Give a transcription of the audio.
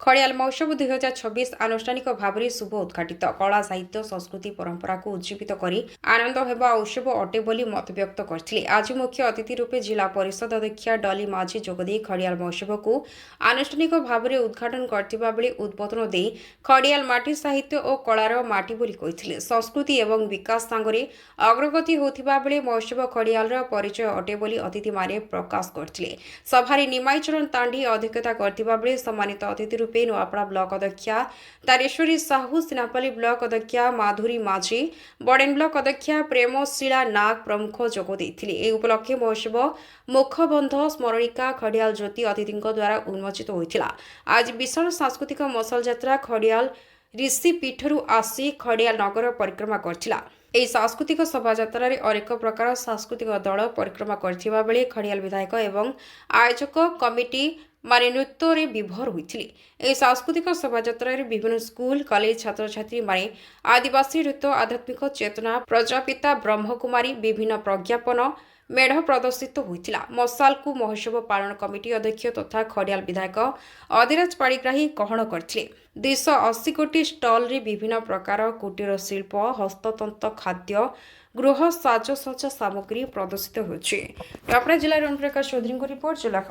खड़ियाल महोत्सव 2026 आनुष्ठानिक भाव में शुभ उद्घाटित कला साहित्य संस्कृति परंपरा को उज्जीवित करी आनंद हेबा उत्सव अटे बोली मत व्यक्त करथिले। आज मुख्य अतिथि रूपे जिला परिषद अध्यक्षा डली माझी जोगदे खड़ियाल महोत्सव को आनुष्ठानिक भाव में उद्घाटन करथिबा बेले उद्बोधन दे खड़ियाल माटी साहित्य और कलार माटी बोली कहिथिले। संस्कृति एवं विकास सांगरे अग्रगति होथिबा बेले महोत्सव खड़ियाल परिचय अटे बोली अतिथि माने प्रकाश करथिले। सभारे निमाई चरण तांडी अध्यक्षता करथिबा बेले सम्मानित अतिथि रूपे नुआपड़ा ब्लॉक अध्यक्षा तारेश्वरी साहू, सिनापल्ली ब्लॉक अध्यक्षा माधुरी माझी, बड़ेन ब्लॉक अध्यक्षा प्रेमशीला नाग प्रमुख जोग देथिले। ए उपलक्षे महोत्सव मुखबंध स्मरणिका खड़ियाल ज्योति अतिथिଙ୍କ द्वारा उन्मोचित होइथिला। आज विशाल सांस्कृतिक मसल यात्रा खड़ियाल ऋषि पीठरू आसी खड़ियाल नगर परिक्रमा करथिला। ଏହି ସାଂସ୍କୃତିକ ଶୋଭାଯାତ୍ରାରେ ଅନେକ ପ୍ରକାର ସାଂସ୍କୃତିକ ଦଳ ପରିକ୍ରମା କରିଥିବା ବେଳେ ଖଡ଼ିଆଲ ବିଧାୟକ ଏବଂ ଆୟୋଜକ କମିଟି ମାନେ ନୃତ୍ୟରେ ବିଭୋର ହୋଇଥିଲେ। ଏହି ସାଂସ୍କୃତିକ ଶୋଭାଯାତ୍ରାରେ ବିଭିନ୍ନ ସ୍କୁଲ କଲେଜ ଛାତ୍ରଛାତ୍ରୀମାନେ ଆଦିବାସୀ ନୃତ୍ୟ, ଆଧ୍ୟାତ୍ମିକ ଚେତନା, ପ୍ରଜାପିତା ବ୍ରହ୍ମକୁମାରୀ ବିଭିନ୍ନ ପ୍ରଜ୍ଞାପନ मेढ़ प्रदर्शित होता। मसाल को महोत्सव पालन कमिटी अध्यक्ष तथा खड़ियाल विधायक अधिराज पाणिग्राही ग्रहण करते। 280 कोटी स्टल रे विभिन्न प्रकार कुटीर शिल्प, हस्ततंत्र, खाद्य, गृह साजसज्जा सामग्री प्रदर्शित होछि। जिला रणप्रकाश चौधरी रिपोर्ट जिला।